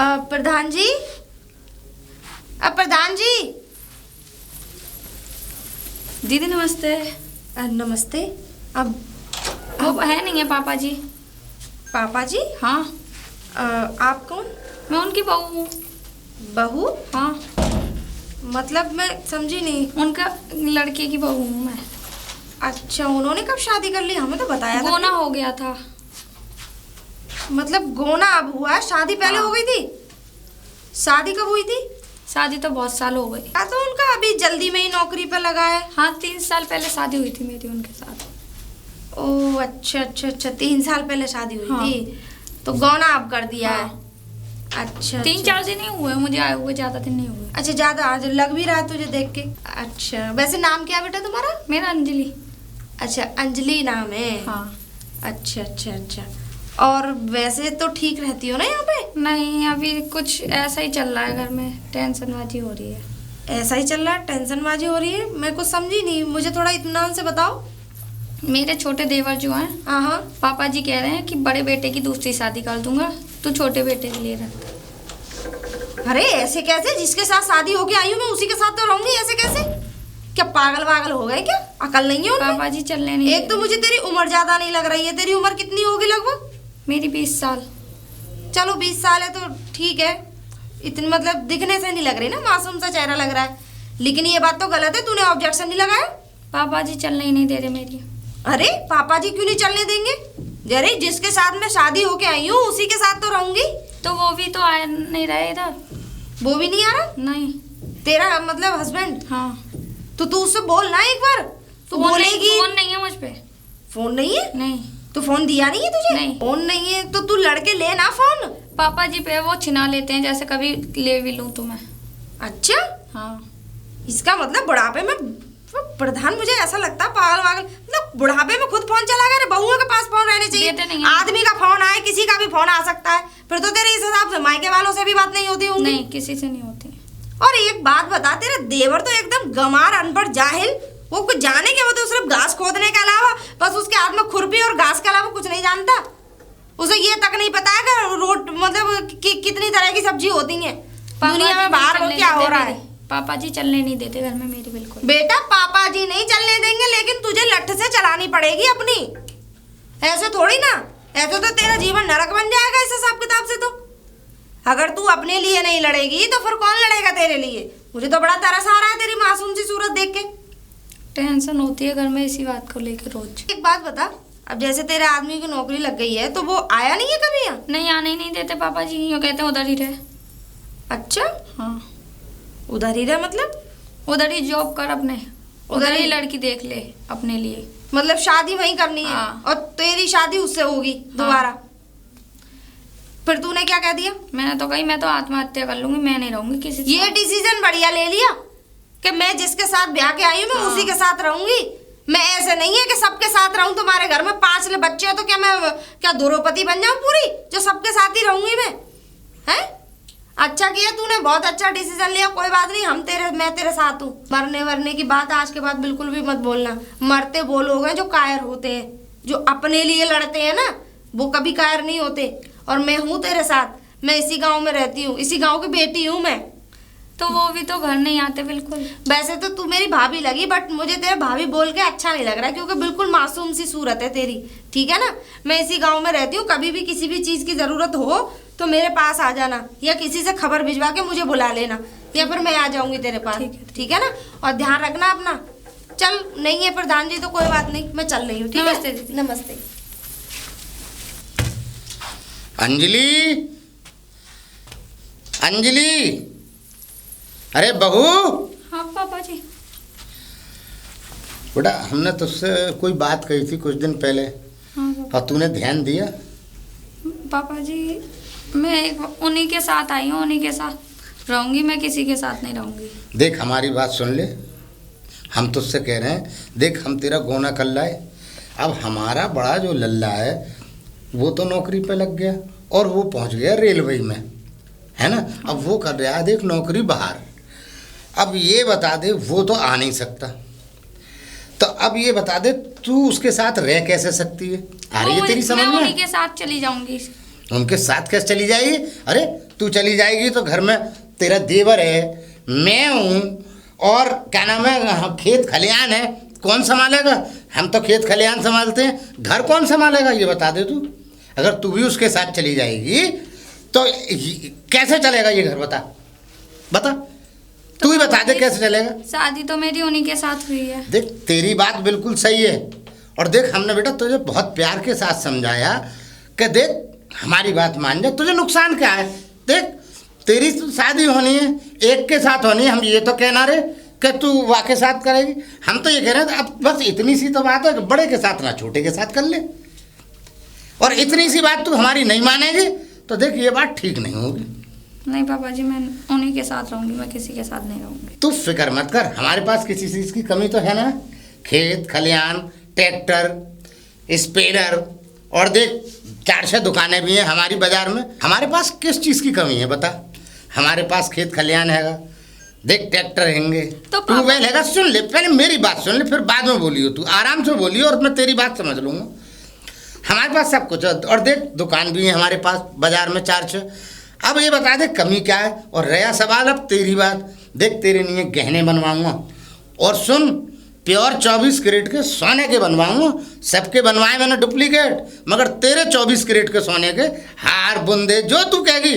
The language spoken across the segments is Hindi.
प्रधान जी, प्रधान जी। दीदी नमस्ते। नमस्ते। अब वो है नहीं है पापा जी। पापा जी? हाँ। आप कौन? मैं उनकी बहू हूँ। बहू? हाँ। मतलब मैं समझी नहीं। उनका लड़के की बहू हूँ मैं। अच्छा, उन्होंने कब शादी कर ली? हमें तो बताया था। गोना हो गया था। मतलब गोना अब हुआ है, शादी पहले हाँ। हो गई थी? शादी कब हुई थी? शादी तो बहुत साल हो गए। तो उनका अभी जल्दी में ही नौकरी पर लगा है। हाँ, 3 साल पहले शादी हुई थी मेरी उनके साथ। ओह अच्छा अच्छा अच्छा, 3 साल पहले शादी हुई हाँ। थी, तो गौना अब कर दिया हाँ। है। अच्छा 3-4 दिन ही हुए मुझे आए हुए, ज्यादा दिन नहीं हुए। अच्छा, ज्यादा आज लग भी रहा है तुझे देख के। अच्छा, वैसे नाम क्या बेटा तुम्हारा? मेरा अंजलि। अच्छा, अंजलि नाम है। हाँ। अच्छा अच्छा अच्छा। और वैसे तो ठीक रहती हो ना यहाँ पे? नहीं, अभी कुछ ऐसा ही चल रहा है घर में, टेंशनबाजी हो रही है। ऐसा ही चल रहा है, टेंशनबाजी हो रही है? मैं कुछ समझी नहीं, मुझे थोड़ा इत्मीनान से बताओ। मेरे छोटे देवर जो हैं, हाँ हाँ। पापा जी कह रहे हैं कि बड़े बेटे की दूसरी शादी कर दूंगा, तू छोटे बेटे के लिए रख। अरे ऐसे कैसे? जिसके साथ शादी होके आई हूँ मैं उसी के साथ तो रहूंगी, ऐसे कैसे? क्या पागल वागल हो गए क्या? अकल नहीं है उनमें? पापा जी चलने नहीं एक तो मुझे तेरी उम्र ज्यादा नहीं लग रही है। तेरी उम्र कितनी होगी लगभग? मेरी 20 साल। चलो 20 साल है तो ठीक है, इतनी मतलब दिखने से नहीं लग रही ना, मासूम सा चेहरा लग रहा है। लेकिन ये बात तो गलत है, तूने ऑब्जेक्शन नहीं लगाया। पापा जी चलने ही नहीं दे रहे मेरी। अरे पापा जी क्यों नहीं चलने देंगे? अरे जिसके साथ मैं शादी होके आई हूँ उसी के साथ तो रहूंगी। तो वो भी तो आ नहीं रहे इधर। वो भी नहीं आ रहा? नहीं। तेरा मतलब हस्बैंड? हाँ। तो तू उससे बोल ना एक बार। तू बोलेगी। फोन नहीं है मुझ पे। फोन नहीं है? नहीं। तो फोन दिया नहीं है तुझे? नहीं। फोन नहीं है तो तू लड़के ले ना फोन। पापा जी पे वो छिना लेते हैं, जैसे कभी ले भी लूं तो मैं। अच्छा, हाँ। इसका मतलब बुढ़ापे में प्रधान, मुझे ऐसा लगता है पागल वागल, मतलब बुढ़ापे में खुद फोन चला गया। बहुओं के पास फोन रहने चाहिए। देते नहीं है। आदमी का फोन आए, किसी का भी फोन आ सकता है। फिर तो तेरे इस हिसाब से मायके वालों से भी बात नहीं होती होंगी। नहीं, किसी से नहीं होती। और एक बात बता, तेरा देवर तो एकदम गंवार, अनपढ़, जाहिल। वो कुछ जाने के, वो तो सिर्फ घास खोदने के अलावा, बस उसके हाथ में खुरपी और घास के अलावा कुछ नहीं जानता। उसे ये तक नहीं पता है कि रोट मतलब कितनी तरह की सब्जी होती है दुनिया में, बाहर क्या हो रहा है। पापा जी चलने नहीं देते घर में मेरी बिल्कुल। बेटा पापा जी नहीं चलने देंगे, लेकिन तुझे लठ से चलानी पड़ेगी अपनी। ऐसे थोड़ी ना, ऐसे तो तेरा जीवन नरक बन जाएगा इस हिसाब किताब से। तो अगर तू अपने लिए नहीं लड़ेगी तो फिर कौन लड़ेगा तेरे लिए? मुझे तो बड़ा तरस आ रहा है तेरी मासूम सी सूरत देख के। टेंशन होती है घर में इसी बात को लेकर रोज। एक बात बता, अब जैसे तेरे आदमी की नौकरी लग गई है तो वो आया नहीं है कभी यहाँ? नहीं, आने ही नहीं देते पापा जी, यूँ कहते हैं उधर ही रहे। अच्छा, हाँ। उधर ही रह मतलब? उधर ही जॉब कर अपने, उधर उधर ही ही लड़की देख ले अपने लिए। मतलब शादी वहीं करनी है? हाँ। और तेरी शादी उससे होगी दोबारा? फिर तूने क्या कह दिया? मैंने तो कही मैं तो आत्महत्या कर लूंगी, मैं नहीं रहूंगी किसी से। ये डिसीजन बढ़िया ले लिया कि मैं जिसके साथ ब्याह के आई हूँ मैं उसी के साथ रहूंगी। मैं ऐसे नहीं है कि सबके साथ रहूं। तुम्हारे घर में 5 बच्चे हैं तो क्या मैं क्या द्रौपदी बन जाऊं पूरी, जो सबके साथ ही रहूंगी मैं? हैं? अच्छा किया तूने, बहुत अच्छा डिसीजन लिया। कोई बात नहीं, मैं तेरे साथ हूँ। मरने वरने की बात आज के बाद बिल्कुल भी मत बोलना। मरते वो लोग हैं जो कायर होते हैं, जो अपने लिए लड़ते हैं ना, वो कभी कायर नहीं होते। और मैं हूँ तेरे साथ, मैं इसी गांव में रहती हूँ, इसी गांव की बेटी हूँ मैं। तो वो भी तो घर नहीं आते बिल्कुल। वैसे तो तू मेरी भाभी लगी, बट मुझे तेरे भाभी बोल के अच्छा नहीं लग रहा, क्योंकि बिल्कुल मासूम सी सूरत है तेरी। ठीक है ना? मैं इसी गांव में रहती हूँ, कभी भी किसी भी चीज की जरूरत हो तो मेरे पास आ जाना, या किसी से खबर भिजवा के मुझे बुला लेना, या फिर मैं आ जाऊंगी तेरे पास। ठीक है ना? और ध्यान रखना अपना। चल, नहीं है प्रधान जी तो कोई बात नहीं, मैं चल रही हूँ। ठीक है? नमस्ते दीदी। नमस्ते। अंजलि, अंजलि, अरे बहू। हाँ पापा जी। बेटा हमने तुझसे कोई बात कही थी कुछ दिन पहले। हाँ पापा। और तूने ध्यान दिया? पापा जी मैं उन्हीं के साथ आई हूँ, उन्हीं के साथ रहूंगी, मैं किसी के साथ नहीं रहूंगी। देख हमारी बात सुन ले, हम तुझसे कह रहे हैं, देख हम तेरा गोना कर लाए। अब हमारा बड़ा जो लल्ला है वो तो नौकरी पे लग गया और वो पहुंच गया रेलवे में, है ना? अब वो कर रहा है देख नौकरी बाहर। अब ये बता दे, वो तो आ नहीं सकता, तो अब ये बता दे तू उसके साथ रह कैसे सकती है? आ रही है तेरी समझ में? मैं उन्हीं के साथ चली जाऊंगी। उनके साथ कैसे चली जाएगी? अरे तू चली जाएगी तो घर में तेरा देवर है, मैं हूँ, और क्या नाम है, खेत खलियान है, कौन संभालेगा? हम तो खेत खलियान संभालते हैं, घर कौन संभालेगा ये बता दे तू। अगर तू भी उसके साथ चली जाएगी तो कैसे चलेगा ये घर? बता बता, तू ही बता दे कैसे चलेगा? शादी तो मेरी उन्हीं के साथ हुई है। देख तेरी बात बिल्कुल सही है, और देख हमने बेटा तुझे बहुत प्यार के साथ समझाया कि देख हमारी बात मान जा, तुझे नुकसान क्या है? देख तेरी तो शादी होनी है, एक के साथ होनी है, हम ये तो कहना रहे कि तू वाके साथ करेगी, हम तो ये कह रहे हैं अब बस इतनी सी तो बात है कि बड़े के साथ ना छोटे के साथ कर ले, और इतनी सी बात तू हमारी नहीं मानेगी तो देख ये बात ठीक नहीं होगी। नहीं पापा जी, मैं उन्हीं के साथ रहूंगी, मैं किसी के साथ नहीं रहूंगी। तू फिक्र मत कर, हमारे पास किसी चीज़ की कमी तो है ना, खेत खलियान, ट्रैक्टर, स्पेडर, और देख 400 दुकानें भी हैं हमारी बाजार में, हमारे पास किस चीज़ की कमी है बता? हमारे पास खेत खलियान हैगा, देख ट्रैक्टर हैंगे, तो ट्यूबवेल हैगा। सुन ले पहले मेरी बात सुन ले, फिर बाद में बोलियो, तू आराम से बोलियो और मैं तेरी बात समझ लूँगा। हमारे पास सब कुछ है, और देख दुकान भी है हमारे पास बाजार में 400। अब ये बता दे कमी क्या है? और रहा सवाल अब तेरी बात, देख तेरे लिए गहने बनवाऊँगा, और सुन प्योर 24 कैरेट के सोने के बनवाऊँगा, सबके बनवाए मैंने डुप्लीकेट, मगर तेरे 24 कैरेट के सोने के हार बुंदे जो तू कहेगी,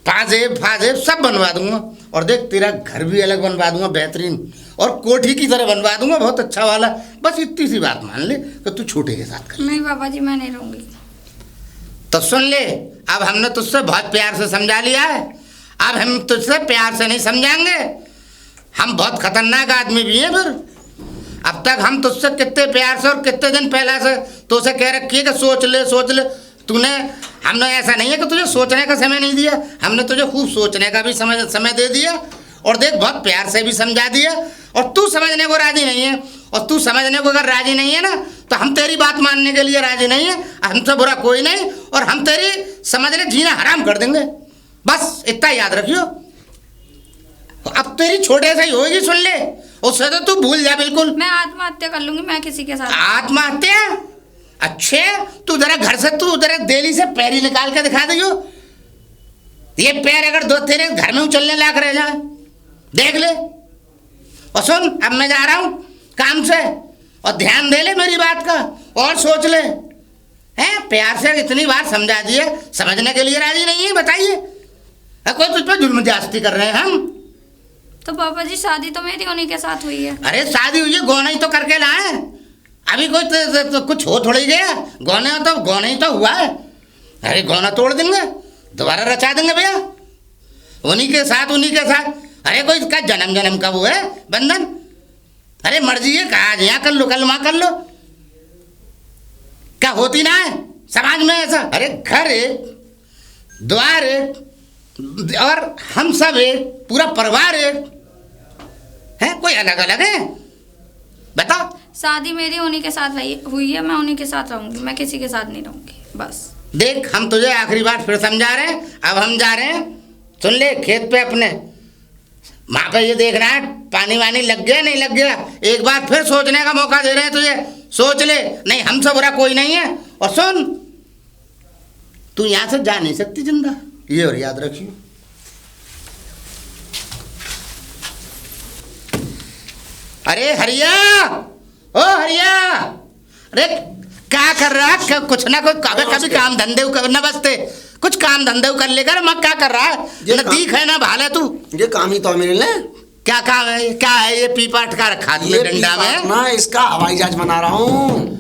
पाजेब फाजेब सब बनवा दूंगा, और देख तेरा घर भी अलग बनवा दूंगा बेहतरीन, और कोठी की तरह बनवा दूंगा बहुत अच्छा वाला। बस इतनी सी बात मान ले कि तू छोटे के साथ कर। नहीं पापा जी, मैं नहीं रहूंगी। तो सुन ले, अब हमने तुझसे बहुत प्यार से समझा लिया है, अब हम तुझसे प्यार से नहीं समझाएंगे, हम बहुत खतरनाक आदमी भी हैं। फिर अब तक हम तुझसे कितने प्यार से और कितने दिन पहले से तो उसे कह रखी है कि सोच ले सोच ले, तूने, हमने ऐसा नहीं है कि तुझे सोचने का समय नहीं दिया, हमने तुझे खूब सोचने का भी समय दे दिया, और देख बहुत प्यार से भी समझा दिया, और तू समझने को राजी नहीं है, और तू समझने को अगर राजी नहीं है ना तो हम तेरी बात मानने के लिए राजी नहीं है, हमसे बुरा कोई नहीं, और हम तेरी समझने जीना हराम कर देंगे, बस इतना याद रखियो। अब तेरी छोटे से ही होगी, सुन ले, उससे तो तू भूल जा बिल्कुल। मैं आत्महत्या कर लूंगी, मैं किसी के साथ। आत्महत्या? अच्छे, तू जरा घर से तू जरा दिल्ली से पैर ही निकाल के दिखा दियो, ये पैर अगर दो तेरे घर में उछलने लायक रह जाए, देख ले। और सुन, अब मैं जा रहा हूँ काम से, और ध्यान दे ले मेरी बात का, और सोच ले, हैं प्यार से इतनी बार समझा दिए, समझने के लिए राजी नहीं है, बताइए कोई तुझ पर जुल्म ज्यादती कर रहे हैं हम? तो पापा जी शादी तो मेरी उन्हीं के साथ हुई है। अरे शादी हुई है, गौना ही तो करके लाए, अभी कोई तो कुछ हो थोड़ी गया, गौना ही तो हुआ है। अरे गौना तोड़ देंगे, दोबारा रचा देंगे भैया, उन्हीं के साथ। अरे कोई इसका जन्म का वो है बंधन, अरे मर्जी है, कहा यहाँ कर लो, कल वहाँ कर लो, क्या होती ना है समाज में ऐसा? अरे घर एक, द्वार एक, और हम सब एक, पूरा परिवार एक है, कोई अलग अलग है? बताओ। शादी मेरी उन्हीं के साथ हुई है, मैं उन्हीं के साथ रहूंगी, मैं किसी के साथ नहीं रहूंगी, बस। देख हम तुझे आखिरी बार फिर समझा रहे हैं, अब हम जा रहे हैं, सुन ले, खेत पे अपने वहाँ पे ये देखना है पानी वानी लग गया नहीं लग गया, एक बार फिर सोचने का मौका दे रहे हैं तुझे, सोच ले, नहीं हमसे बुरा कोई नहीं है। और सुन, तू यहाँ से जा नहीं सकती जिंदा, ये और याद रखियो। अरे हरिया, ओ हरिया, अरे क्या कर रहा है? कुछ ना कुछ कभी काम धंधे न बसते, कुछ काम धंधे कर लेकर मैं क्या कर रहा है? न दीख है ना भाल है तू। ये काम ही तो मेरे लिए। क्या काम है? क्या है ये? पीपा अटका रखा तुमने डंडा में ना, इसका हवाई जहाज बना रहा हूँ।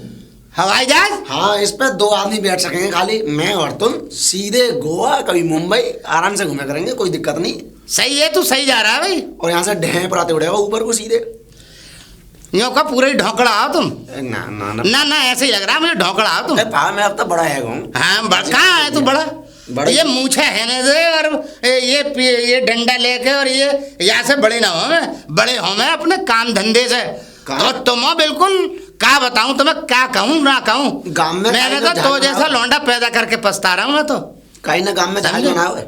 हवाई जहाज? हाँ, इस पे 2 आदमी बैठ सकेंगे खाली, मैं और तुम, सीधे गोवा कभी मुंबई आराम से घूमे करेंगे, कोई दिक्कत नहीं। सही है, तू सही जा रहा है भाई। और यहाँ से ढें पर आते उड़ेगा ऊपर को सीधे। यो का पूरा ही ढोकड़ा आओ तुम। ना ना ना ना ना ऐसे ही लग रहा है मुझे, ढोकड़ा आओ तुम। मैं अब तो बड़ा है हूँ। हाँ कहाँ है तू बड़ा? ये मूछे है ना से, और ये डंडा लेके, और ये यहाँ से बड़े ना हो मैं, बड़े हो मैं अपने काम धंधे से। और तुम बिल्कुल क्या बताऊं तुम्हें, क्या कहूँ ना कहूँ, गाँव में मैंने तो जैसा लौंडा पैदा करके पछता रहा हूँ मैं तो। कहीं ना गाँव में जहाज बना हुआ है।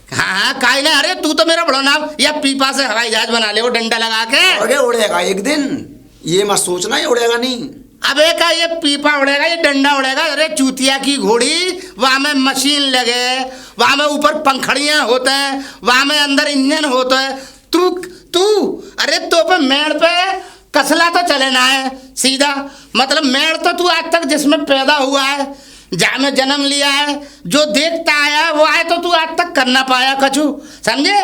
हाँ काई ना, अरे तू तो मेरा बड़ा नाम, या पीपा से हवाई जहाज बना ले वो डंडा लगा के। आगे उड़ेगा एक दिन, ये मत सोचना ये उड़ेगा नहीं। अबे का ये पीपा उड़ेगा, ये डंडा उड़ेगा। अरे चूतिया की घोड़ी, वहाँ में मशीन लगे, वहाँ में ऊपर पंखड़ियाँ होते हैं, वहाँ में अंदर इंजन होता है। तू तू अरे तो पे मेड़ पे कसला तो चले ना है सीधा, मतलब मेड़ तो तू आज तक जिसमें पैदा हुआ है, जहाँ में जन्म लिया है, जो देखता आया वो आए, तो तू आज तक कर ना पाया कछु, समझे।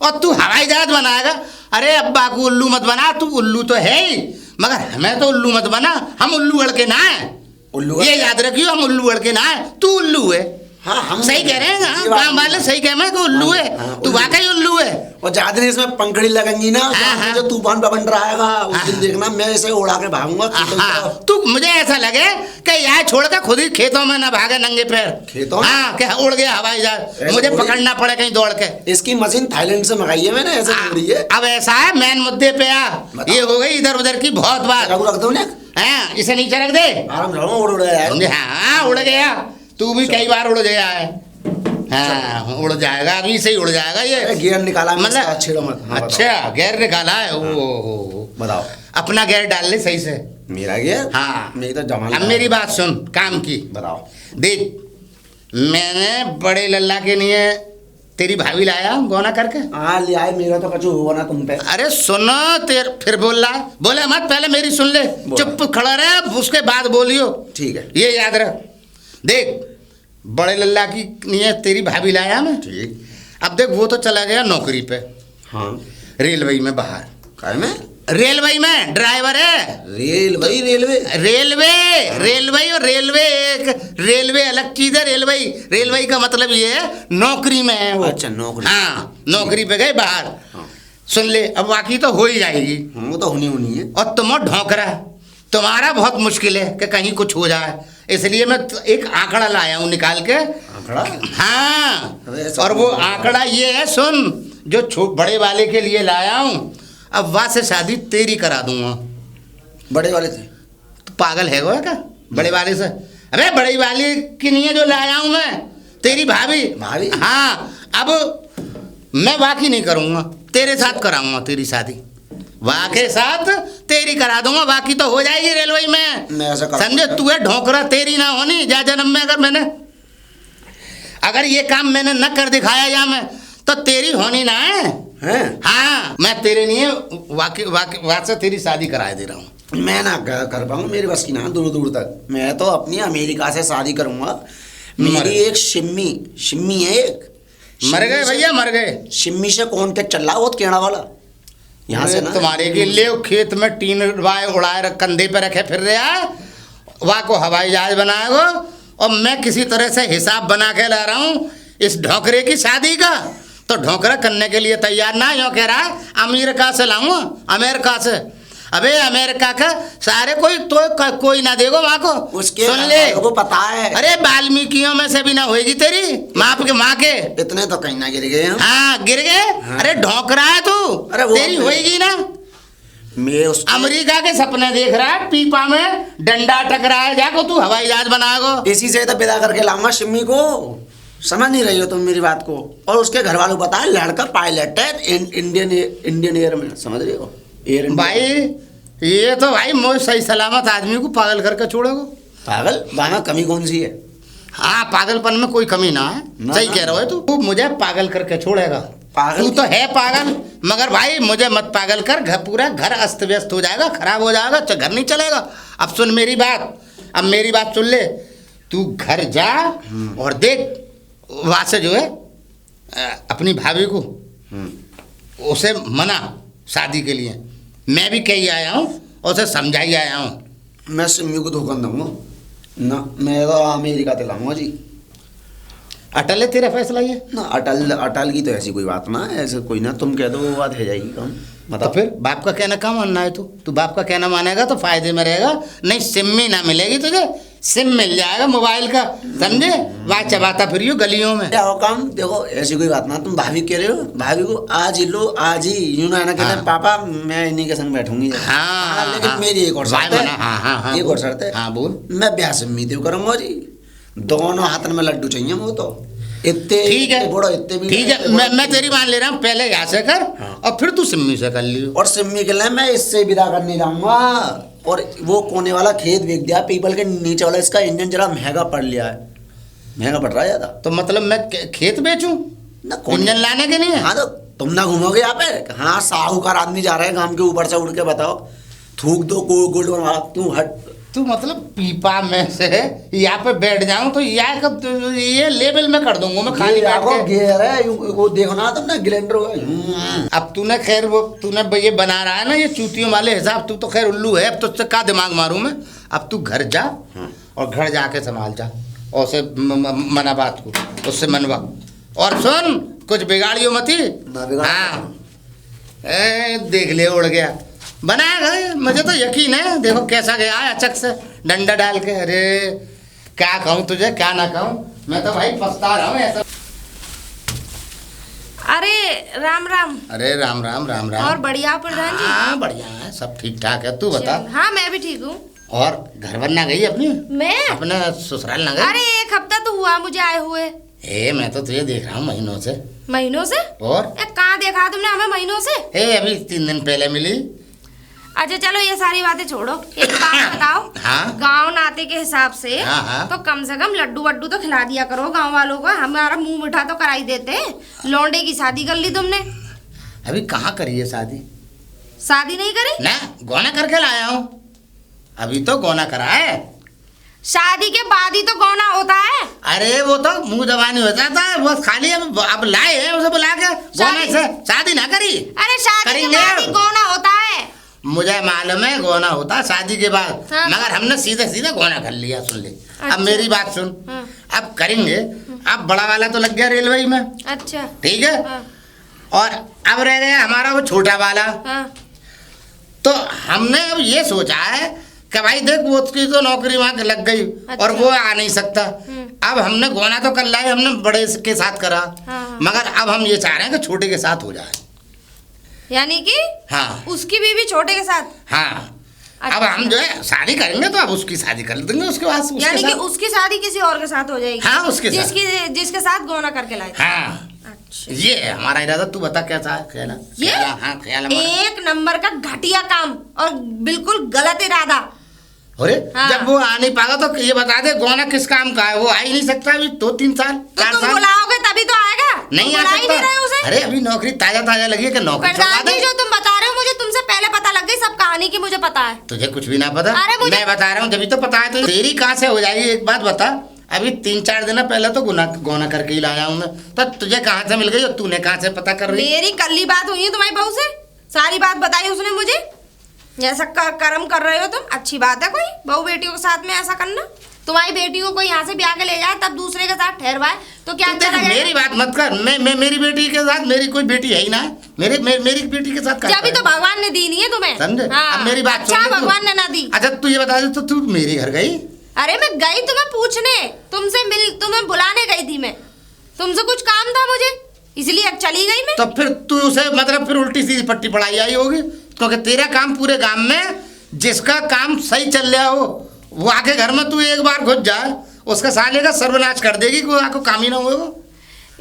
और तू हवाई जहाज बनाएगा। अरे अब्बा को उल्लू मत बना, तू उल्लू तो है ही, मगर हमें तो उल्लू मत बना। हम उल्लू अड़ के ना है, उल्लू ये याद रखियो, हम उल्लू अड़ के ना है। तू उल्लू है। हाँ, हम सही कह रहे हैं, हाँ, गाँव वाले सही कह रहे हैं कि उल्लू है। तू वाकई उल्लू है। और ज्यादा दिन इसमें पंखड़ी लगेंगी ना, हाँ। जो तूफान बन रहा है उस दिन देखना, मैं इसे उड़ा के भागूंगा। हाँ, तू मुझे ऐसा लगे कि यहाँ छोड़ कर खुद ही खेतों में ना भागे नंगे पैर। खेतों में? हाँ, कि उड़ गया हवाई जहाज, मुझे थोड़ी- पकड़ना पड़े कहीं दौड़ के। इसकी मशीन थाईलैंड से मंगाई है मैंने, ऐसे हो रही है। अब ऐसा है, मेन मुद्दे पे आ। बताओ। ये हो गई इधर उधर की बहुत बात। रख दो ना, हाँ, इसे नीचे रख दे। आराम से उड़ जाएगा। हाँ, उड़ गया। तू भी कई बार उड़ गया है। हाँ, उड़ जाएगा, अभी से ही उड़ जाएगा ये। गियर निकाला मतलब अच्छे मत। हाँ, अच्छा, गैर निकाला है। ओ बताओ। अपना गैर डाल ले सही से। मेरा गियर? हाँ, मेरी तो जमाल। अब मेरी बात सुन, काम की। बताओ। देख, मैंने बड़े लल्ला के लिए तेरी भाभी लाया गौना करके। हाँ ले आए, मेरा तो कछु हुआ ना तुम पे। अरे सुनो, फिर बोल रहा है, बोले मत, पहले मेरी सुन ले। चुप खड़ा रहे, उसके बाद बोलियो। ठीक है। ये याद रख। देख, बड़े लल्ला की लिए तेरी भाभी लाया मैं। ठीक। अब देख, वो तो चला गया नौकरी पे। हाँ। रेलवे में बाहर। काय में? रेलवे में ड्राइवर है। रेलवे? रेलवे रेलवे और रेलवे एक, रेलवे अलग चीज है। रेलवे का मतलब ये है नौकरी में है वो। अच्छा, नौकरी। हाँ, नौकरी पे गए बाहर। हाँ। सुन ले, अब बाकी तो हो ही जाएगी। वो तो होनी है। और तुम ढोकरा, तुम्हारा बहुत मुश्किल है कि कहीं कुछ हो जाए, इसलिए मैं एक आंकड़ा लाया हूँ निकाल के। आंकड़ा? हाँ, अरे ऐसा और वो कौन सा? आंकड़ा ये है, सुन, जो बड़े वाले के लिए लाया हूँ। अब वहाँ से शादी तेरी करा दूंगा। बड़े वाले थे? तो पागल है वो क्या, बड़े वाले से? अरे बड़े वाले के लिए जो लाया हूँ मैं, तेरी भाभी। भाभी? हाँ, अब मैं वाकई नहीं करूँगा, तेरे साथ कराऊंगा तेरी शादी। वाह के साथ तेरी करा दूंगा, बाकी तो हो जाएगी रेलवे में। मैं ऐसा करूंगा। समझे, तू है ढोकरा, तेरी ना होनी। जा जन्म में अगर ये काम मैंने न कर दिखाया या मैं, तो तेरी होनी ना है। हैं? हाँ, मैं तेरे लिए वाकई से तेरी शादी कराए दे रहा हूँ। मैं ना कर पाऊंगा, मेरी बस की ना दूर दूर तक। मैं तो अपनी अमेरिका से शादी करूंगा। मेरी एक शिम्मी है एक। मर गए भैया, मर गए। शिम्मी से कॉन्टेक्ट चल रहा, वो केड़ा वाला यहाँ से ना। तुम्हारे के लिए खेत में टीन उड़ाए कंधे पे रखे फिर रहा है, वहाँ को हवाई जहाज बनाएगा, और मैं किसी तरह से हिसाब बना के ला रहा हूँ इस ढोकरे की शादी का। तो ढोकरा करने के लिए तैयार ना, यूँ कह रहा है अमेरिका से लाऊंगा, अमेरिका से। अबे अमेरिका का सारे कोई ना देगो वहाँ को। उसके सुन ले, को पता है। अरे वाल्मीकियों में से भी ना होएगी तेरी माँ के। इतने तो कहीं ना गिर गए हम। हाँ, गिर गए। हाँ। अरे ढोकरा है तू, अरे वो तेरी होएगी ना। मैं उस अमेरिका के सपने देख रहा है, पीपा में डंडा टकरा है, जाको तू हवाई जहाज बनाएगो। इसी से तो विदा करके लाऊंगा शिम्मी को। समझ नहीं रही हो तुम मेरी बात को। और उसके घर वालों को पता है, लड़का पायलट है इंडियन एयर में, समझ रही हो, एयर इंडिया। भाई ये तो भाई मोह सही सलामत आदमी को पागल करके छोड़ेगो। पागल वहाँ कमी कौन सी है? हाँ, पागलपन में कोई कमी ना है। ना, सही ना। कह रहे हो तू मुझे पागल करके छोड़ेगा। पागल तू तो है पागल, मगर भाई मुझे मत पागल कर। पूरा घर अस्त व्यस्त हो जाएगा, खराब हो जाएगा, घर नहीं चलेगा। अब सुन मेरी बात, अब मेरी बात सुन ले। तू घर जा और देख, वहाँ से जो है अपनी भाभी को उसे मना शादी के लिए। मैं भी कही आया हूँ, उसे समझाई आया हूँ। मैं सिम्मी को धोखा दूंगा ना, मैं तो अमेरिका दिलाऊंगा जी। अटल है तेरा फैसला ये? ना अटल की तो ऐसी कोई बात ना है, ऐसे कोई ना, तुम कह दो वो बात है जाएगी काम। तो बताओ फिर बाप का कहना कहाँ मानना है? तू बाप का कहना मानेगा तो फायदे में रहेगा। नहीं, सिम ही ना मिलेगी तुझे, सिम मिल जाएगा मोबाइल का, समझे? वहाँ चबाता फिरियो गलियों में। क्या हो काम? देखो ऐसी कोई बात ना, तुम भाभी कह रहे हो, भाभी को आज ही लो, आज ही यूं ना कहते हैं पापा मैं इन्हीं के संग बैठूंगी। हाँ, लेकिन हाँ, मेरी एक और शर्त है। हाँ, एक और शर्त है। हाँ, बोल। मैं ब्याह से उम्मीद करूंगा जी, दोनों हाथ में लड्डू चाहिए वो तो। इतने ठीक है, बड़ो इतने भी ठीक है, मैं तेरी मान ले रहा हूँ। पहले यहाँ से कर, और फिर तू सिम्मी से कर लियो। और सिम्मी के लिए मैं इससे विदा करने जाऊंगा। और वो कोने वाला खेत बेच दिया, पीपल के नीचे वाला इसका इंजन जरा महंगा पड़ लिया है, महंगा पड़ रहा है ज़्यादा। तो मतलब मैं खेत बेचूं ना इंजन लाने के लिए? हाँ तो तुम ना घूमोगे यहाँ पे? हाँ साहूकार आदमी जा रहे हैं गांव के ऊपर से उड़ के, बताओ थूक दो गोल्ड बनवा, तू हट। तू मतलब पीपा में से यहाँ पे बैठ जाऊं तो यहाँ कब ये लेवल में कर दूंगा मैं खाली बैठ के। गियर है वो देखो ना तुमने ग्राइंडर होगा। अब तूने खैर वो तूने ये बना रहा है ना ये चूतियों वाले हिसाब, तू तो खैर उल्लू है। अब तुझसे क्या दिमाग मारूं मैं? अब तू घर जा और घर जाके संभाल जा और उसे मना बात को, उससे मनवा। और सुन कुछ बिगाड़ियो मती। हाँ देख ले उड़ गया, बनाया गए, मुझे तो यकीन है। देखो कैसा गया है अचक से डंडा डाल के। अरे क्या कहूँ तुझे, क्या ना कहूँ, मैं तो भाई पछता रहा हूँ ऐसा। अरे राम राम। अरे राम राम राम राम। और बढ़िया प्रधान जी? हाँ बढ़िया है, सब ठीक ठाक है। तू बता। हाँ मैं भी ठीक हूँ। और घर वर ना गई अपनी? मैं अपने ससुराल ना गई? अरे 1 हफ्ता तो हुआ मुझे आए हुए। मैं तो तुझे देख रहा हूँ महीनों से। महीनों से? और कहाँ देखा तुमने हमें महीनों से? अभी 3 दिन पहले मिली। अच्छा चलो ये सारी बातें छोड़ो, एक बात बताओ। हाँ? गांव नाते के हिसाब से हाँ। तो कम से कम लड्डू वड्डू तो खिला दिया करो गांव वालों को। हमारा मुंह मीठा तो कराई देते। लौंडे की शादी कर ली तुमने। अभी कहाँ करी है शादी? शादी नहीं करी? ना गौना करके लाया हूँ, अभी तो गौना करा है। शादी के बाद ही तो गौना होता है। अरे वो तो मुंह जबानी हो जाता है, वो खाली अब लाए हैं उसे बुला के गौना से। शादी ना करी? अरे शादी के बाद ही गौना होता है। मुझे मालूम है गौना होता है शादी के बाद। हाँ। मगर हमने सीधे सीधे गौना कर लिया। सुन ले अच्छा। अब मेरी बात सुन। हाँ। अब करेंगे, अब बड़ा वाला तो लग गया रेलवे में, अच्छा ठीक है। हाँ। और अब रह गया हमारा वो छोटा वाला। हाँ। तो हमने अब ये सोचा है कि भाई देख वो उसकी तो नौकरी वहाँ लग गई। अच्छा। और वो आ नहीं सकता। अब हमने गौना तो कर लाए, हमने बड़े के साथ करा। हाँ। मगर अब हम ये चाह रहे हैं कि छोटे के साथ हो जाए। यानी कि हाँ उसकी बीवी छोटे के साथ? हाँ। अच्छा। अब हम जो है शादी करेंगे तो अब उसकी शादी कर देंगे उसके बाद उसके यानी कि साथ। उसकी शादी किसी और के साथ हो जाएगी? हाँ उसके साथ। जिसके साथ गौना करके लाए थे। हाँ अच्छा। ये है हमारा इरादा। तू बता क्या चाह ख्याल? ये हाँ ख्याल हमारा। 1 नंबर का घटिया काम और बिल्कुल गलत इरादा। अरे हाँ। जब वो आ नहीं पाएगा तो ये बता दे गौना किस काम का है? वो आ ही नहीं सकता अभी 2-3 साल तो 4 तुम साल बुलाओगे तभी तो आएगा। नहीं तुम आ बुला ही नहीं रहे सकता। उसे। अरे अभी नौकरी ताजा ताजा लगी है कि नौकरी छोड़ा प्रधान जी दे। जो तुम बता रहे हो मुझे तुमसे पहले पता लग गई सब कहानी की। मुझे पता है। तुझे कुछ भी ना पता? अरे मुझे- मैं बता रहा हूँ जब तो पता है। तो तेरी कहाँ से हो जाएगी एक बात बता। अभी 3-4 दिन पहले तो गौना करके ही लाया हूँ मैं। तो तुझे कहाँ से मिल गई और तूने कहाँ से पता कर रही? मेरी कल बात हुई है तुम्हारी बहू से, सारी बात बताई उसने मुझे। ऐसा कर्म कर रहे हो तुम, अच्छी बात है कोई बहू बेटियों के साथ में ऐसा करना? तुम्हारी बेटियों को यहाँ से ब्याह के ले जाए तब दूसरे के साथ ठहरवाए तो क्या अच्छा लगेगा? मेरी बात मत कर। मैं मेरी बेटी के साथ, मेरी कोई बेटी है ही ना। मेरी बेटी के साथ जब भी तो भगवान ने दी नहीं है तुम्हें। समझे? हाँ। अब मेरी बात अच्छा सुन ले तू। भगवान ने ना दी। अच्छा तू ये बता दे तो तू मेरे घर गई? अरे मैं गई तुम्हें पूछने, तुम्हें बुलाने गई थी मैं। तुमसे कुछ काम था मुझे इसलिए अब चली गई मैं। तो फिर तू उसे मतलब फिर उल्टी सीधी पट्टी पढ़ाई आई होगी, क्योंकि तेरा काम पूरे गांव में जिसका काम सही चल रहा हो वो आके घर में तू एक बार घुस जाए उसका साले का सर्वनाश कर देगी। कोई आको काम ही ना होगा।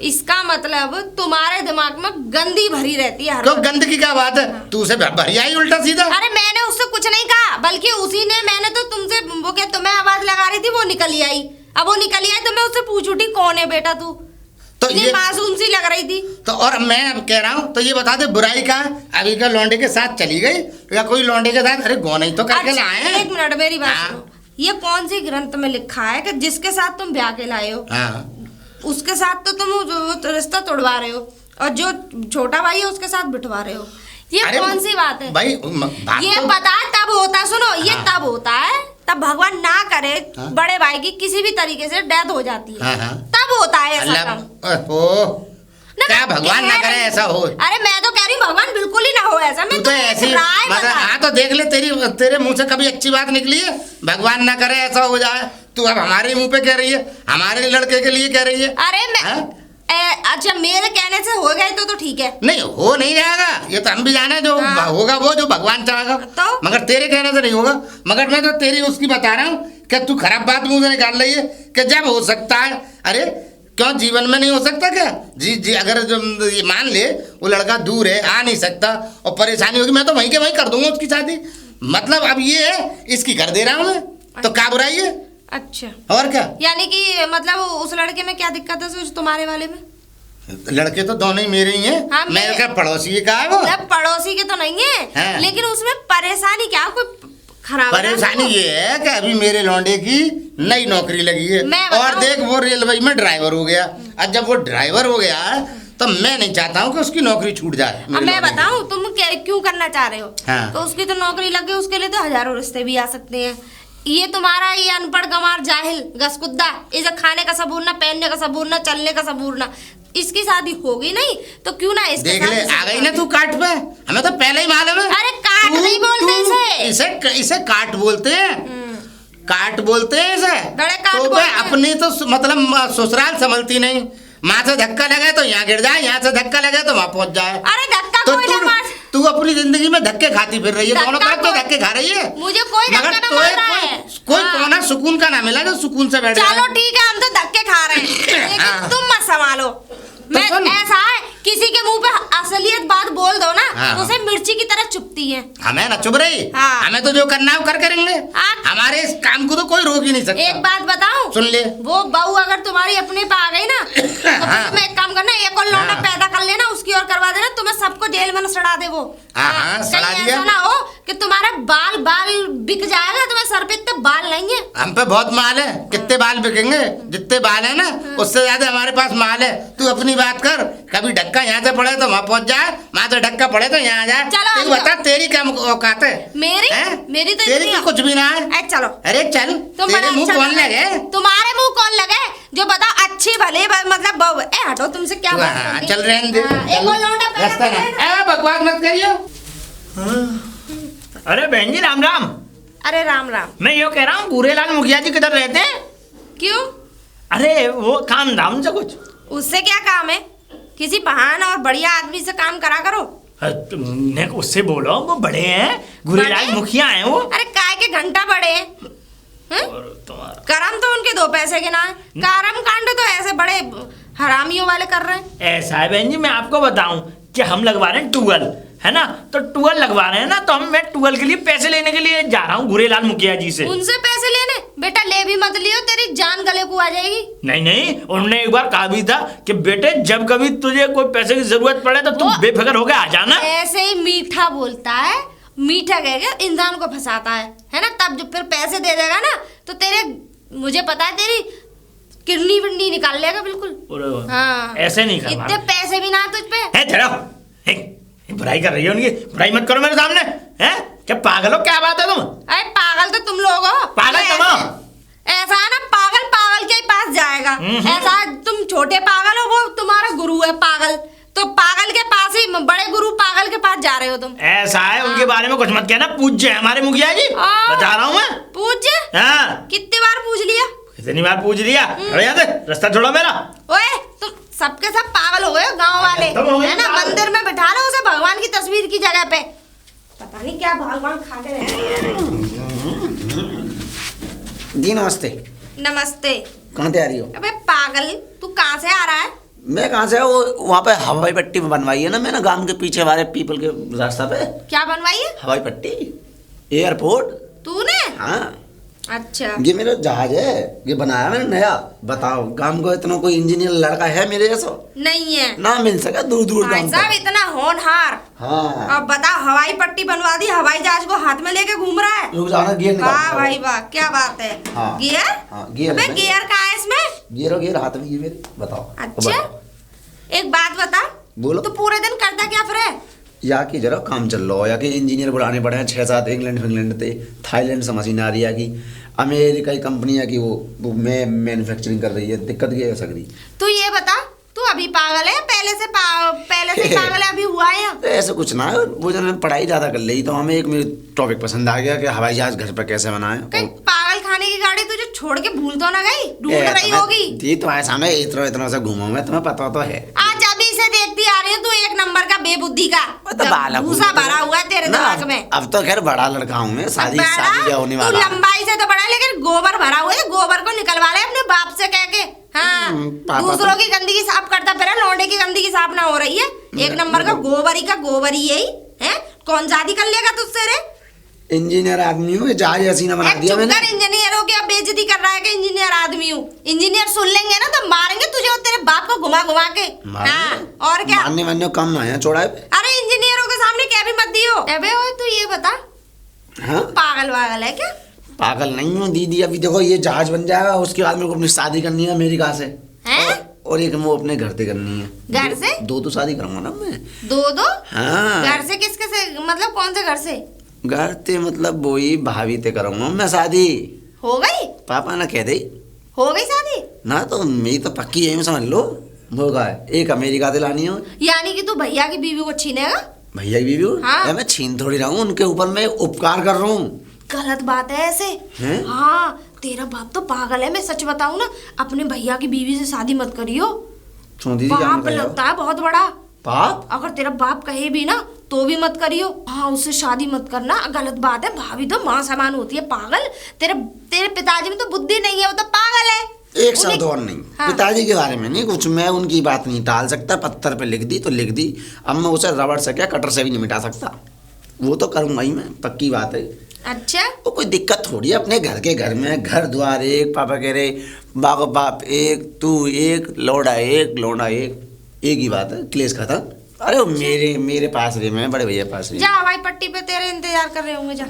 इसका मतलब तुम्हारे दिमाग में गंदी भरी रहती है हर तो वक्त। गंद की क्या बात है? तू उसे भरिया ही उल्टा सीधा। अरे मैंने उससे कुछ नहीं कहा, बल्कि उसी ने, मैंने तो तुमसे वो क्या तुम्हें आवाज लगा रही थी वो निकल आई। अब वो निकल आई तो मैं उससे पूछ उठी कौन है बेटा तू? तो ये मासूम सी लग रही थी। तो और मैं अब कह रहा हूँ तो ये बता दे बुराई का अभी का लौंडे के साथ चली गई या कोई लौंडे के साथ? अरे गौना ही तो करके अच्छा, लाए हैं। 1 मिनट मेरी बात हाँ। सुनो। ये कौन सी ग्रंथ में लिखा है कि जिसके साथ तुम ब्याह के लाए हो हाँ। उसके साथ तो तुम जो रिश्ता तोड़वा रहे हो और जो छोटा भाई है उसके साथ बिठवा रहे हो? ये अरे कौन सी बात है भाई? बात ये तो- पता है तब होता है। सुनो ये हाँ। तब होता है तब भगवान ना करे हाँ। बड़े भाई की किसी भी तरीके से डेथ हो जाती है। हाँ, हाँ। तब होता है ऐसा अल्लाह काम। ओ क्या मैं भगवान कह ना करे रही- ऐसा हो। अरे मैं तो कह रही हूँ भगवान बिल्कुल ही ना हो ऐसा। तू मैं तो तुम्हें ऐसी एक राय मतलब बता- हाँ तो देख ले तेरे मुंह से कभी अच्छी बात निकली है? भगवान ना करे ऐसा हो जाए। तू अब हमारे मुंह पे कह रही है, हमारे लड़के के लिए कह रही है। अरे मैं हाँ? अच्छा मेरे कहने से हो गए तो ठीक है। नहीं हो नहीं जाएगा ये तो हम भी जाने जो हाँ। होगा वो जो भगवान चाहेगा। तो? मगर तेरे कहने से नहीं होगा। मगर मैं तो तेरी उसकी बता रहा हूँ कि तू खराब बात मुंह से निकाल रही है कि जब हो सकता है। अरे क्यों जीवन में नहीं हो सकता क्या? जी अगर जो ये मान ले वो लड़का दूर है आ नहीं सकता और परेशानी होगी मैं तो वहीं के वहीं कर दूंगा उसकी शादी। मतलब अब ये है, इसकी कर दे रहा हूँ मैं, तो क्या बुराई है? अच्छा, और क्या? यानी कि मतलब उस लड़के में क्या दिक्कत है जो तुम्हारे वाले में? लड़के तो दोनों ही मेरे ही हैं। हाँ, मेरे क्या पड़ोसी का है वो? मतलब पड़ोसी के तो नहीं है, हाँ। लेकिन उसमें परेशानी क्या, कोई खराब है ना परेशानी तुमको? ये है कि अभी मेरे लौंडे की नई नौकरी लगी है मैं और बताऊं? देख वो रेलवे में ड्राइवर हो गया। अब जब वो ड्राइवर हो गया तो मैं नहीं चाहता हूँ कि उसकी नौकरी छूट जाए। अब मेरे मैं लौंडे की। बताऊं तुम क्यों करना चाह रहे हो? हाँ। तो उसकी तो नौकरी लग गई, उसके लिए तो हजारों रिश्ते भी आ सकते हैं। ये तुम्हारा ये अनपढ़ गंवार जाहिल घसकुद्दा, इसे खाने का सबूर ना, पहनने का सबूर ना, चलने का सबूर ना, इसकी शादी होगी नहीं तो क्यों ना इसके देख साथ ले, इसकी आ गई ना तू काट पे। हमें तो पहले ही मालूम है। अरे काट नहीं बोलते इसे काट बोलते हैं। काट बोलते हैं इसे। बड़े काट तो बोलते बे हैं। अपनी तो मतलब ससुराल संभलती नहीं। माँ से धक्का लगे तो यहाँ गिर जाए, यहाँ से धक्का लगे तो वहाँ पहुँच जाए। अरे धक्का तो कोई ना मार, तू अपनी जिंदगी में धक्के खाती फिर रही है, दोनों धक्का तरफ तो कोई- धक्के खा रही है। मुझे कोई धक्का मगर ना तोए मार रहा है। कोई हाँ। कोना सुकून का ना मिला जो सुकून से बैठ चलो जाए। ठीक है, हम तो धक्के खा रहे हैं, लेकिन हाँ। तुम मत संभालो। मैं सुन। ऐसा है, किसी के मुंह पे असलियत बात बोल दो ना हाँ। तो उसे मिर्ची की तरह चुभती है। हमें ना चुभ रही। हाँ। हमें तो जो करना है वो कर करेंगे। हाँ। हमारे इस काम को तो कोई रोक ही नहीं सकता। एक बात बताऊं, सुन ले। वो बहू अगर तुम्हारी अपने पे आ गई ना तो हाँ। तुम्हें एक काम करना, एक और लौंडा हाँ। पैदा कर लेना, उसकी और करवा देना, तुम्हें सबको जेल में न सड़ा दे वो। हाँ, हाँ, सड़ा कहीं दिया। ऐसा ना हो कि तुम्हारा बाल बाल बिक जाएगा, तुम्हें सर पे इतने बाल नहीं है। हम पे बहुत माल है। कितने बाल बिकेंगे? जितने बाल है ना उससे ज्यादा हमारे पास माल है। तू अपनी बात कर। कभी धक्का यहाँ से पड़े तो वहाँ पहुँच जाए, वहाँ से धक्का पड़े तो यहाँ आ जाए। चलो, तू बता तेरी क्या औकात है? मेरी हैं? मेरी तो तेरी इतनी- तो कुछ भी ना है। अरे चलो, अरे चल, तुम तेरे बड़ा मुंह अच्छा कौन लगा। लगे? तुम्हारे मुंह कौन लगे जो बताओ अच्छी भले मतलब बहू। ए हटो, तुमसे क्या बात हाँ, करनी? चल रहने दे। हाँ, एक और लौंडा पैदा रास्ता कर लेना। ना। बकवास मत करियो। अरे बहन जी राम राम। अरे राम राम। मैं यो कह रहा हूँ भूरेलाल मुखिया जी किधर रहते हैं? क्यों? अरे वो काम धाम से कुछ। उससे क्या काम है? किसी बहाना और बढ़िया आदमी से काम करा करो। अरे तुमने उससे बोलो, वो बड़े हैं, भूरेलाल बड़े? मुखिया हैं वो। अरे काय के घंटा बड़े हैं? हैं? और तुम्हारा कर्म तो उनके दो पैसे के ना है। कर्म कांड तो ऐसे बड़े हरामियों वाले कर रहे हैं। ऐसा है बहन जी, मैं आपको बताऊं कि हम लगवा रहे हैं ट्यूबवेल, है ना? तो ट्यूबवेल लगवा रहे हैं ना, तो मैं ट्यूबवेल के लिए पैसे लेने के लिए जा रहा हूँ भूरेलाल मुखिया जी से। उनसे पैसे लेने? बेटा ले भी मत लियो, तेरी जान गले को आ जाएगी। नहीं नहीं, उन्होंने एक बार कहा भी था कि बेटे जब कभी तुझे कोई पैसे की जरूरत पड़े तो तुम वो- बेफिक्र होकर आ जाना। ऐसे ही मीठा बोलता है, मीठा कह के इंसान को फंसाता है ना? तब जब फिर पैसे दे देगा ना तो तेरे, मुझे पता है, तेरी किडनी विडनी निकाल लेगा बिल्कुल। हाँ, ऐसे नहीं करना। इतने पैसे भी ना तुझ पे। है ठहरो, है, बुराई कर रही हो उनकी। बुराई मत करो मेरे सामने। हैं? क्या पागल हो? क्या बात है तुम? अरे पागल तो तुम लोग हो। पागल तुम हो। ऐसा है ना, पागल पागल के ही पास जाएगा। ऐसा तुम छोटे पागल हो, वो तुम्हारा गुरु है पागल, तो पागल के पास ही, बड़े गुरु पागल के पास जा रहे हो तुम। ऐसा है, उनके बारे में कुछ मत कहना। पूज्य है हमारे मुखिया जी, बता रहा हूँ मैं। पूछ? हाँ, कितनी बार पूछ लिया? कितनी बार पूछ लिया? अरे यहाँ से रास्ता छोड़ो मेरा। ओए तुम सबके सब पागल हो गए हो, गांव वाले, तुम हो गए है ना? पागल। मंदिर में बिठा लो उसे भगवान की तस्वीर की जगह पे, पता नहीं क्या भगवान खा के रहे। जी नमस्ते। नमस्ते। कहाँ से आ रही हो? अबे पागल, तू कहाँ से आ रहा है? मैं कहाँ से? वो वहाँ पे हवाई पट्टी बनवाई है ना मैंने, गांव के पीछे हमारे पीपल के रास्ता पे क्या बनवाई है हवाई पट्टी, एयरपोर्ट। तूने? हाँ, अच्छा। ये मेरा जहाज है, ये बनाया मैंने नया। बताओ, गांव को इतना कोई इंजीनियर लड़का है मेरे जैसा? नहीं है ना मिल सका दूर दूर भाई गांव साहब, का। इतना होनहार। हाँ, अब बताओ, हवाई पट्टी बनवा दी, हवाई जहाज को हाथ में लेके घूम रहा है। रुक जाना, गियर निकाल। वाह भाई वाह, क्या बात है। हाँ। गियर? हाँ, गियर अबे है। गियर कहाँ है इसमें? गियर हाथ में, ये मेरे। बताओ। अच्छा, बताओ। एक बात बता, बोलो। तू पूरे दिन करता क्या फिर है? या कि जरा काम चल रहा हो, या कि इंजीनियर बुलाने पड़े हैं 6-7, इंग्लैंड फिंग्लैंड थे, थाईलैंड से मशीन आ रही है, कि अमेरिका की कंपनी है कि वो मैं मैन्युफैक्चरिंग कर रही है। दिक्कत ये है सकरी। तू ये बता, तू अभी पागल है, पहले से ही पागल है, अभी हुआ है? तो ऐसा कुछ ना है, वो जब पढ़ाई ज़्यादा कर ली तो हमें एक मेरे टॉपिक पसंद आ गया कि हवाई जहाज घर पर कैसे बनाएं। कहीं पागल खाने की गाड़ी तुझे छोड़ के भूल तो ना गई? ढूंढ रही होगी। ये तो ऐसा मैं इतना से घूमा, मैं तुम्हें पता तो है। आज अभी से देखती आ रही हूँ, तू एक नंबर का बेबुद्धि का तो बालक भूसा हूँ। भरा हुआ है तेरे ना, दिमाग में। अब तो खैर बड़ा लड़का हूँ मैं, शादी क्या होने तू वाला है। लंबाई से तो बड़ा है, लेकिन गोबर भरा हुआ है, गोबर को निकलवा ले अपने बाप से कह के। हाँ, पापा दूसरों की गंदगी साफ करता फिर, लौंडे की गंदगी साफ ना हो रही है। एक नंबर का गोबर ही यही है। कौन शादी कर लेगा तुझसे रे? इंजीनियर आदमी हूँ, जहाज हसीना बना दिया मैंने। इंजीनियर हो क्या बेइज्जती कर रहा है कि इंजीनियर आदमी हूँ? इंजीनियर सुन लेंगे ना तो मारेंगे तुझे और तेरे बाप को घुमा घुमा के। हाँ, और क्या मारने वारने को कम आया चौड़ा है। अरे इंजीनियरों के सामने क्या भी मत दियो। अबे ओए तू ये बता, हाँ पागल वागल है क्या? पागल नहीं हूँ दीदी, अभी देखो ये जहाज बन जाएगा, उसके बाद मेरे को अपनी शादी करनी है अमेरिका से। हैं? और एक वो अपने घर से करनी है। घर से? दो तो शादी करूंगा ना मैं। दो? हाँ। घर से किसके से, मतलब कौन से घर से? घर ते मतलब वही भाभी ते करूंगा मैं शादी। हो गई? पापा ना कह दे हो गई शादी? ना तो मेरी तो पक्की है, समझ लो। वो का है एक अमेरिका से लानी है। यानी कि तू भैया की बीवी को छीनेगा? भैया की बीवी हो? हाँ। मैं छीन थोड़ी रहा हूँ, उनके ऊपर मैं उपकार कर रहा हूँ। गलत बात है ऐसे। हैं? हाँ, तेरा बाप तो पागल है, मैं सच बताऊं ना, अपने भैया की बीवी से शादी मत करियो। क्यों दीदी, क्या पाप कह रहे हो? लगता है बहुत बड़ा। पाप? अगर तेरा बाप कहे भी ना तो भी मत करियो। हाँ, उससे शादी मत करना, गलत बात है। भाभी तो माँ समान होती है। पागल, तेरे पिताजी में तो बुद्धि नहीं है, वो तो पागल है। एक शब्द और नहीं। हाँ। पिताजी के बारे में नहीं कुछ, मैं उनकी बात नहीं टाल सकता। पत्थर पे लिख दी तो लिख दी, अब मैं उसे रबड़ से क्या कटर से भी नहीं मिटा सकता। वो तो करूंगा ही मैं, पक्की बात है। अच्छा, वो कोई दिक्कत थोड़ी है, अपने घर के घर में घर द्वार एक, पापा कह रहे बाप बाप एक, तू एक, लौड़ा एक ही बात है, क्लेश खत्म। अरे वो मेरे पास रहे, मैं बड़े भैया पास रहे। जा हवाई पट्टी पे तेरे इंतजार कर रहे होंगे। जा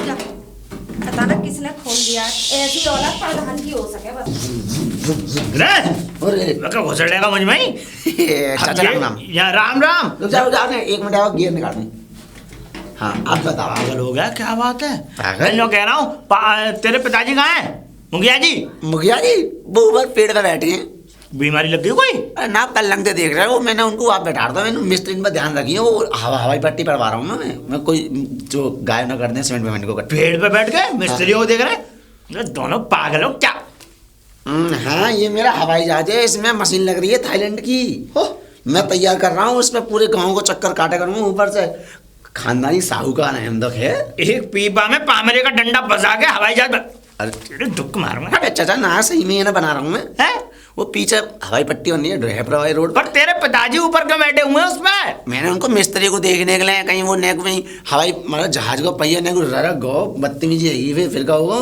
जा, पता ना किसने खोल दिया। ऐसी औलाद प्रधान की हो सके बस। अरे लगा घुसड़ेगा मुझ में। चाचा राम नाम। या राम राम। रुक जाओ एक मिनट आओ, गियर निकाल दूं। हाँ आप बताओ। पागल हो गया, क्या बात है? पागल? मैं जो कह रहा हूँ, तेरे पिताजी कहाँ हैं? मुखिया जी। मुखिया जी वो ऊपर पेड़ पे बैठे हैं। बीमारी लग गई कोई? अरे ना कल लंगते देख रहे हो, मैंने उनको आप बैठा रहा था, मैंने मिस्त्री पर ध्यान रखी है, वो हवाई पट्टी पड़वा रहा हूँ ना मैं कोई जो गाय ना कर दें सीमेंट वेमेंट को। पेड़ पे बैठ गए मिस्त्रियों को देख रहे? ये दोनों पागल हो क्या? हाँ ये मेरा हवाई जहाज है, इसमें मशीन लग रही है थाईलैंड की। मैं तैयार कर रहा हूँ, इसमें पूरे गाँव को चक्कर काटा करूँगा। ऊपर से खानदानी साहूकार अहमदक है। एक पीपा में पामरे का डंडा बजा के हवाई जहाज अरे तेरे दुख मारूंगा। अरे चाचा ना सही में ये ना बना रहा हूँ मैं। है? वो पीछे हवाई पट्टी बनी है ड्राइवर हवाई रोड पर तेरे पिताजी ऊपर क्यों बैठे हुए हैं उसमें? मैंने उनको मिस्त्री को देखने के लिए कहीं वो नेक में हवाई मतलब जहाज को पहिया नेक रख गो बदतमीजी है फिर का वो।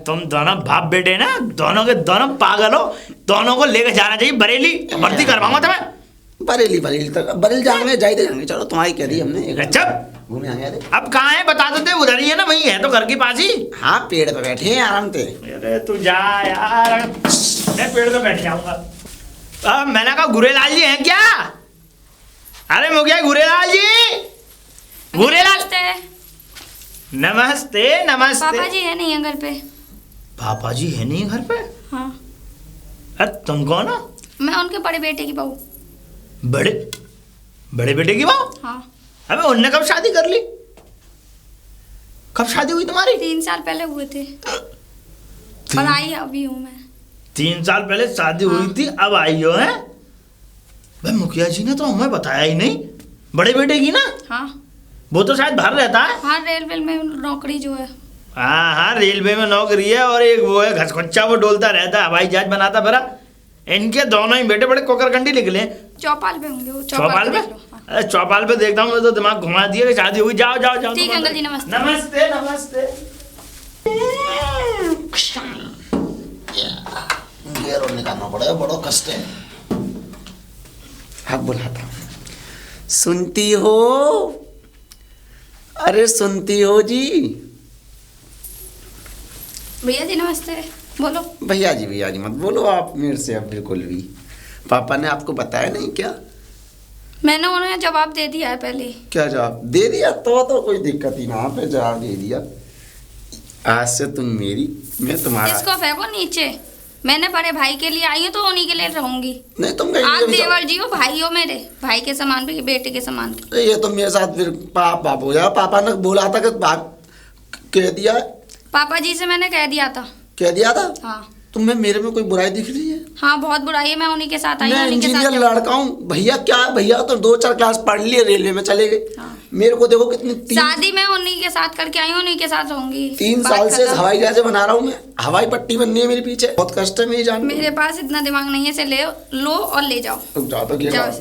तुम दोनों बाप बेटे ना, दोनों के दोनों पागल हो। दोनों को लेकर जाना चाहिए बरेली, भर्ती करवाऊंगा तुम्हें। बरेली तक बरेली जाएंगे जाएंगे। चलो तुम्हारी कह दी हमने। जब घूमे आए थे। अब कहाँ है बता देते, उधर ही है ना, वही है तो घर के पास ही। हाँ पेड़ पे बैठे हैं आराम से। अरे तू जा यार, मैं पेड़ पे बैठ जाऊंगा। मैंने कहा गुरेलाल जी हैं क्या? अरे मुखिया गुरेलाल जी, गुरेलाल। नमस्ते नमस्ते। पापा जी है नहीं है घर पे। पापा जी है नहीं घर पे? हाँ। अरे तुम कौन हो? मैं उनके बड़े बेटे की बहू। बड़े बेटे की बहू? हाँ। अबे उनने कब शादी कर ली? कब शादी हुई तुम्हारी? 3 साल पहले हुए थे और आई अभी हूँ मैं। 3 साल पहले शादी हुई थी, अब आई हो? है भाई मुखिया जी ने तो हमें बताया ही नहीं बड़े बेटे की ना। हाँ। वो तो शायद बाहर रहता है। हाँ रेलवे में नौकरी जो है। हाँ रेलवे में नौकरी है, और एक वो है घसखुच्चा, वो डोलता रहता है, हवाई जहाज बनाता फिरा। इनके दोनों ही बेटे बड़े कोकरकंडी निकले। चौपाल पे होंगे वो। चौपाल पे? देख लो। हाँ। अरे चौपाल पे देखता हूँ मैं तो दिमाग घुमा दिया कि शादी हुई। जाओ जाओ जाओ। ठीक है अंकल जी, नमस्ते। नमस्ते नमस्ते। गियर निकालना पड़ेगा, बड़ा कष्ट है। हाँ बुलाता हूँ। सुनती हो? अरे सुनती हो जी? भैया जी नमस्ते। बोलो। भैया जी मत बोलो आप मेरे से अब बिल्कुल भी। पापा ने आपको बताया नहीं क्या? मैंने उन्हें जवाब दे दिया है पहले। क्या जवाब दे दिया? तो कोई दिक्कत ही ना पे जवाब दे दिया। आज से तुम मेरी, मैं तुम्हारा। इसको फेंको नीचे। मैंने बड़े भाई के लिए आई हूँ तो उन्हीं के लिए रहूंगी। नहीं तुम कहीं आप देवर जी हो, भाई हो मेरे, भाई के समान भी, बेटे के समान। ये तो मेरे साथ फिर पाप हो जाएगा। पापा ने बोला था कि कह दिया। पापा जी से मैंने कह दिया था। कह दिया था? हाँ। तुम्हें मेरे में कोई बुराई दिख रही है? हाँ बहुत बुराई है, मैं उन्हीं के साथ आई हूँ। मैं उन्हीं के साथ इंजीनियर लड़का हूँ। भैया क्या भैया तो 2-4 क्लास पढ़ लिए, रेलवे में चले गए। हाँ। मेरे को देखो कितनी शादी मैं उन्हीं के साथ करके आई हूँ, उन्हीं के साथ रहूंगी। 3 साल से हवाई जहाज बना रहा हूँ मैं। हवाई पट्टी बननी है मेरे पीछे, बहुत कष्ट है मेरी जान। मेरे पास इतना दिमाग नहीं है, से ले लो और ले जाओ। तुम जाओ तो जाओ।